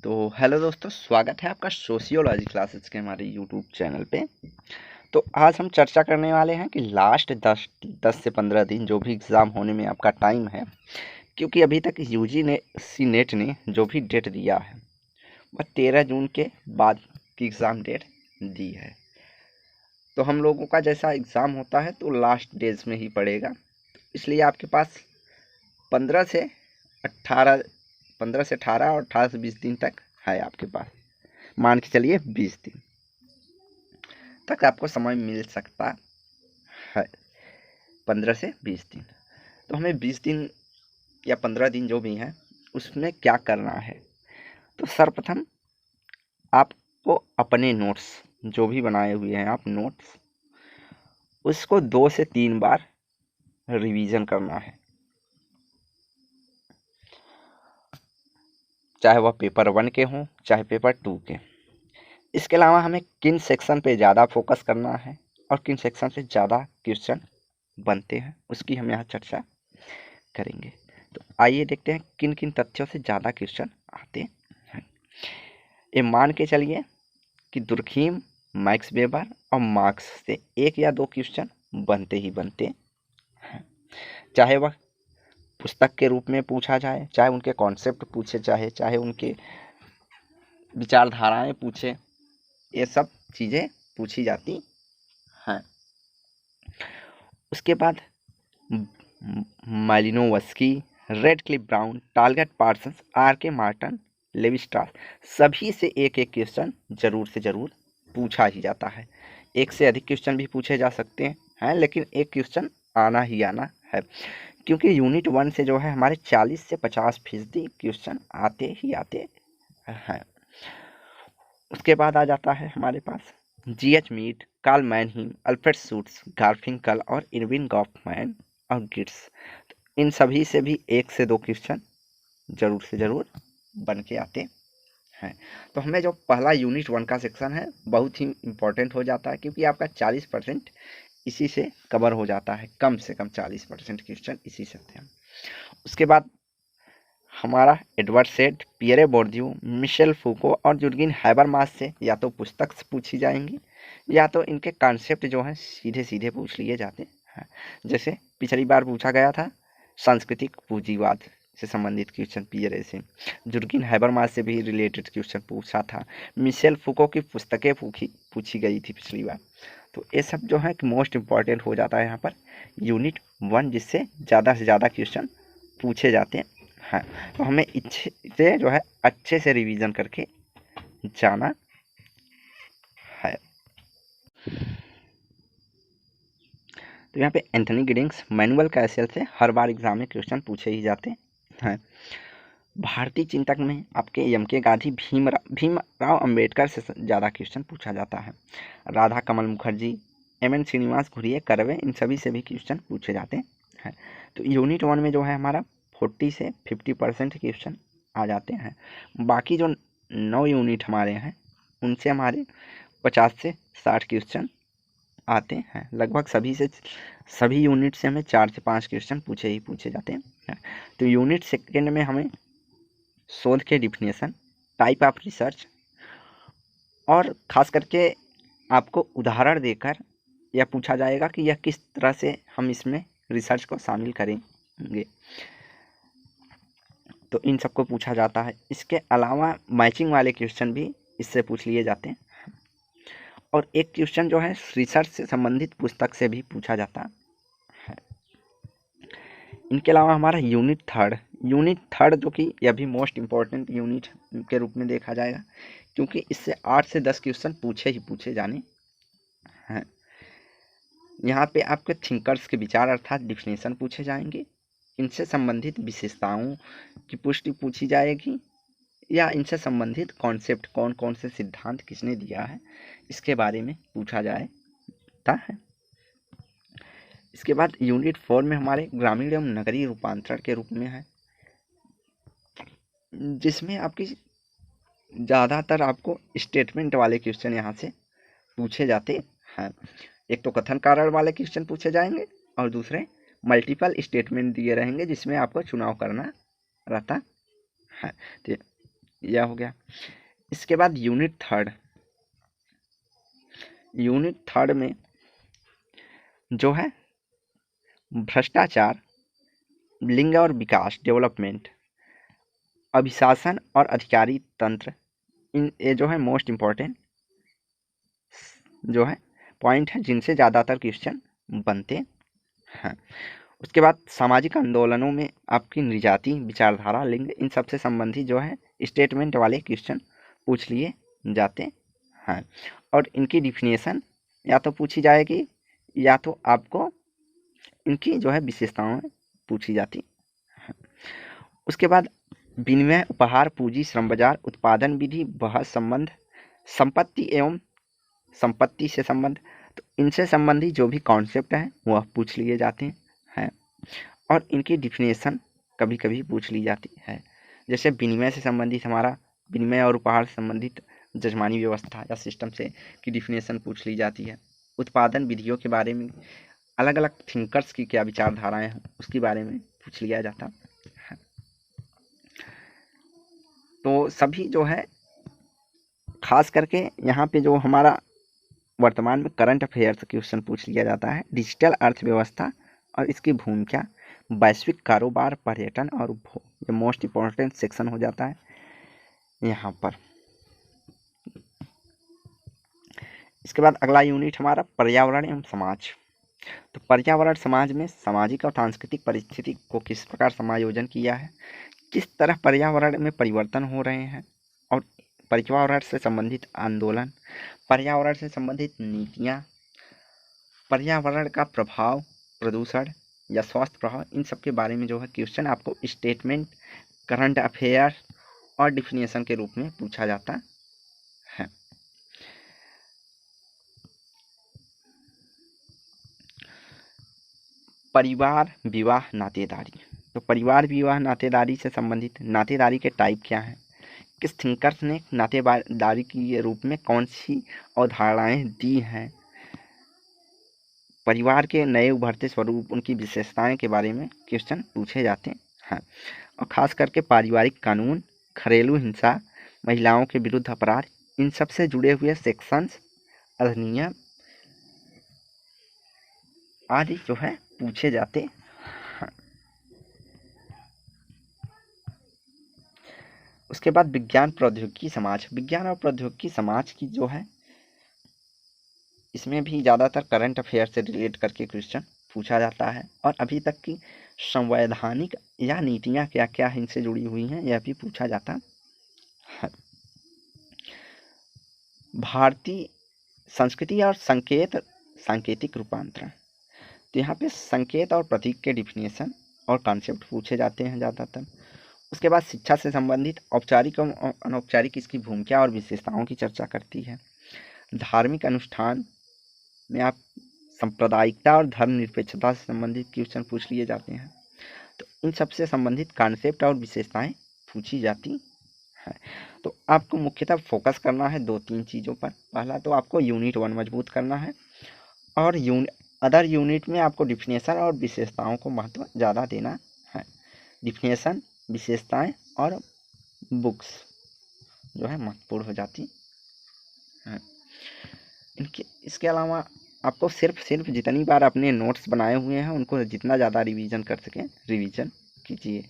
तो हेलो दोस्तों, स्वागत है आपका सोशियोलॉजी क्लासेस के हमारे यूट्यूब चैनल पे। तो आज हम चर्चा करने वाले हैं कि लास्ट 10 से 15 दिन जो भी एग्ज़ाम होने में आपका टाइम है, क्योंकि अभी तक यूजी ने सी नेट ने जो भी डेट दिया है वह 13 जून के बाद की एग्ज़ाम डेट दी है। तो हम लोगों का जैसा एग्ज़ाम होता है तो लास्ट डेज में ही पड़ेगा, इसलिए आपके पास 15 से 18 और 18 से 20 दिन तक है आपके पास। मान के चलिए 20 दिन तक आपको समय मिल सकता है, 15 से 20 दिन। तो हमें 20 दिन या 15 दिन जो भी हैं उसमें क्या करना है। तो सर्वप्रथम आपको अपने नोट्स जो भी बनाए हुए हैं आप नोट्स, उसको 2 से 3 बार रिवीजन करना है, चाहे वह पेपर 1 के हों चाहे पेपर 2 के। इसके अलावा हमें किन सेक्शन पे ज़्यादा फोकस करना है और किन सेक्शन से ज़्यादा क्वेश्चन बनते हैं उसकी हम यहाँ चर्चा करेंगे। तो आइए देखते हैं किन किन तथ्यों से ज़्यादा क्वेश्चन आते हैं। ये मान के चलिए कि दुर्खीम, मैक्स वेबर और मार्क्स से 1 या 2 क्वेश्चन बनते ही बनते हैं, चाहे वह पुस्तक के रूप में पूछा जाए, चाहे उनके कॉन्सेप्ट पूछे, चाहे उनके विचारधाराएं पूछे, ये सब चीज़ें पूछी जाती हैं। उसके बाद Malinowski, Radcliffe Brown, Talcott Parsons, R K Merton, Levi Strauss, सभी से एक एक क्वेश्चन जरूर से ज़रूर पूछा ही जाता है। एक से अधिक क्वेश्चन भी पूछे जा सकते हैं, लेकिन एक क्वेश्चन आना ही आना है, क्योंकि यूनिट 1 से जो है हमारे 40 से 50% क्वेश्चन आते ही आते हैं। उसके बाद आ जाता है हमारे पास G H. Mead, Karl मैनहीम, Alfred shoots, गार्फिंकल और इरविन गॉफमैन और गिट्स। इन सभी से भी 1 से 2 क्वेश्चन जरूर से ज़रूर बन के आते हैं। तो हमें जो पहला यूनिट 1 का सेक्शन है बहुत ही इम्पोर्टेंट हो जाता है, क्योंकि आपका 40% इसी से कवर हो जाता है, कम से कम 40% क्वेश्चन इसी से थे। उसके बाद हमारा Edward Said, Pierre Bourdieu, Michel Foucault और जुर्गेन हैबरमास से या तो पुस्तक से पूछी जाएंगी या तो इनके कॉन्सेप्ट जो हैं सीधे सीधे पूछ लिए जाते हैं। जैसे पिछली बार पूछा गया था सांस्कृतिक पूंजीवाद से संबंधित क्वेश्चन पियरे से, जुर्गेन हैबरमास से भी रिलेटेड क्वेश्चन पूछा था, मिशेल फूको की पुस्तकें पूछी गई थी पिछली बार। तो ये सब जो है कि मोस्ट इम्पॉर्टेंट हो जाता है यहाँ पर यूनिट 1, जिससे ज़्यादा से ज़्यादा क्वेश्चन पूछे जाते हैं। तो हमें इसे जो है अच्छे से रिवीजन करके जाना है। तो यहाँ पे एंथनी गिडिंग्स, मैनुअल कैसल से हर बार एग्जाम में क्वेश्चन पूछे ही जाते हैं। भारतीय चिंतक में आपके एम के गांधी, भीमराव अंबेडकर से ज़्यादा क्वेश्चन पूछा जाता है। राधा कमल मुखर्जी, एम.एन. श्रीनिवास घुरिये, कर्वे, इन सभी से भी क्वेश्चन पूछे जाते हैं। तो यूनिट 1 में जो है हमारा 40 से 50% क्वेश्चन आ जाते हैं। बाकी जो 9 यूनिट हमारे हैं उनसे हमारे 50 से 60 क्वेश्चन आते हैं। लगभग सभी यूनिट से हमें 4 से 5 क्वेश्चन पूछे जाते हैं। तो यूनिट 2 में हमें शोध के डिफिनेशन, टाइप ऑफ रिसर्च और ख़ास करके आपको उदाहरण देकर यह पूछा जाएगा कि यह किस तरह से हम इसमें रिसर्च को शामिल करेंगे, तो इन सबको पूछा जाता है। इसके अलावा मैचिंग वाले क्वेश्चन भी इससे पूछ लिए जाते हैं, और एक क्वेश्चन जो है रिसर्च से संबंधित पुस्तक से भी पूछा जाता है। इनके अलावा हमारा यूनिट थर्ड जो कि यह भी मोस्ट इम्पॉर्टेंट यूनिट के रूप में देखा जाएगा, क्योंकि इससे 8 से 10 क्वेश्चन पूछे जाने हैं। यहाँ पे आपके थिंकर्स के विचार अर्थात डिफिनेशन पूछे जाएंगे, इनसे संबंधित विशेषताओं की पुष्टि पूछी जाएगी, या इनसे संबंधित कॉन्सेप्ट कौन कौन से सिद्धांत किसने दिया है इसके बारे में पूछा जाता है। इसके बाद यूनिट 4 में हमारे ग्रामीण एवं नगरीय रूपांतरण के रूप में है, जिसमें आपकी ज़्यादातर आपको स्टेटमेंट वाले क्वेश्चन यहाँ से पूछे जाते हैं। एक तो कथन कारण वाले क्वेश्चन पूछे जाएंगे और दूसरे मल्टीपल स्टेटमेंट दिए रहेंगे जिसमें आपको चुनाव करना रहता है। तो यह हो गया। इसके बाद यूनिट थर्ड में जो है भ्रष्टाचार, लिंग और विकास, डेवलपमेंट, अभिशासन और अधिकारी तंत्र, इन ये जो है मोस्ट इम्पॉर्टेंट जो है पॉइंट है जिनसे ज़्यादातर क्वेश्चन बनते हैं। उसके बाद सामाजिक आंदोलनों में आपकी निजाति, विचारधारा, लिंग, इन सब से संबंधित जो है स्टेटमेंट वाले क्वेश्चन पूछ लिए जाते हैं और इनकी डिफिनेशन या तो पूछी जाएगी या तो आपको इनकी जो है विशेषताएं पूछी जाती हैं। उसके बाद विनिमय, उपहार, पूंजी, श्रम बाजार, उत्पादन विधि, बहस, संबंध, संपत्ति एवं संपत्ति से संबंध, तो इनसे संबंधित जो भी कॉन्सेप्ट हैं वह पूछ लिए जाते हैं और इनकी डिफिनेशन कभी कभी पूछ ली जाती है। जैसे विनिमय से संबंधित हमारा विनिमय और उपहार से संबंधित जजमानी व्यवस्था या सिस्टम से की डिफिनेशन पूछ ली जाती है। उत्पादन विधियों के बारे में अलग अलग थिंकर्स की क्या विचारधाराएं हैं उसके बारे में पूछ लिया जाता है। तो सभी जो है खास करके यहाँ पे जो हमारा वर्तमान में करंट अफेयर्स क्वेश्चन पूछ लिया जाता है। डिजिटल अर्थव्यवस्था और इसकी भूमिका, वैश्विक कारोबार, पर्यटन और उपभोग, ये मोस्ट इम्पोर्टेंट सेक्शन हो जाता है यहाँ पर। इसके बाद अगला यूनिट हमारा पर्यावरण एवं समाज। तो पर्यावरण समाज में सामाजिक और सांस्कृतिक परिस्थिति को किस प्रकार समायोजन किया है, किस तरह पर्यावरण में परिवर्तन हो रहे हैं और पर्यावरण से संबंधित आंदोलन, पर्यावरण से संबंधित नीतियाँ, पर्यावरण का प्रभाव, प्रदूषण या स्वास्थ्य प्रभाव, इन सब के बारे में जो है क्वेश्चन आपको स्टेटमेंट, करंट अफेयर और डिफिनेशन के रूप में पूछा जाता है। परिवार, विवाह, नातेदारी। तो परिवार, विवाह, नातेदारी से संबंधित नातेदारी के टाइप क्या हैं, किस थिंकर्स ने नातेदारी के रूप में कौन सी अवधारणाएं दी हैं, परिवार के नए उभरते स्वरूप, उनकी विशेषताएं के बारे में क्वेश्चन पूछे जाते हैं। और ख़ास करके पारिवारिक कानून, घरेलू हिंसा, महिलाओं के विरुद्ध अपराध, इन सब से जुड़े हुए सेक्शंस, अधिनियम आदि जो है पूछे जाते हैं। उसके बाद विज्ञान प्रौद्योगिकी समाज। विज्ञान और प्रौद्योगिकी समाज की जो है इसमें भी ज़्यादातर करंट अफेयर से रिलेट करके क्वेश्चन पूछा जाता है और अभी तक की संवैधानिक या नीतियाँ क्या क्या इनसे जुड़ी हुई हैं यह भी पूछा जाता है। भारतीय संस्कृति और सांकेतिक रूपांतरण। तो यहाँ पे संकेत और प्रतीक के डिफिनेशन और कॉन्सेप्ट पूछे जाते हैं ज़्यादातर। उसके बाद शिक्षा से संबंधित औपचारिक और अनौपचारिक इसकी भूमिका और विशेषताओं की चर्चा करती है। धार्मिक अनुष्ठान में आप सांप्रदायिकता और धर्मनिरपेक्षता से संबंधित क्वेश्चन पूछ लिए जाते हैं। तो इन सब से संबंधित कॉन्सेप्ट और विशेषताएं पूछी जाती हैं। तो आपको मुख्यतः फोकस करना है 2-3 चीज़ों पर। पहला तो आपको यूनिट 1 मजबूत करना है और अदर यूनिट में आपको डिफिनेशन और विशेषताओं को महत्व ज़्यादा देना है। डिफिनेशन, विशेषताएं और बुक्स जो है महत्वपूर्ण हो जाती हैं। इसके अलावा आपको सिर्फ जितनी बार अपने नोट्स बनाए हुए हैं उनको जितना ज़्यादा रिवीजन कर सकें रिवीजन कीजिए।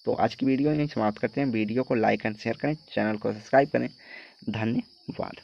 तो आज की वीडियो यहीं समाप्त करते हैं। वीडियो को लाइक एंड शेयर करें, चैनल को सब्सक्राइब करें। धन्यवाद।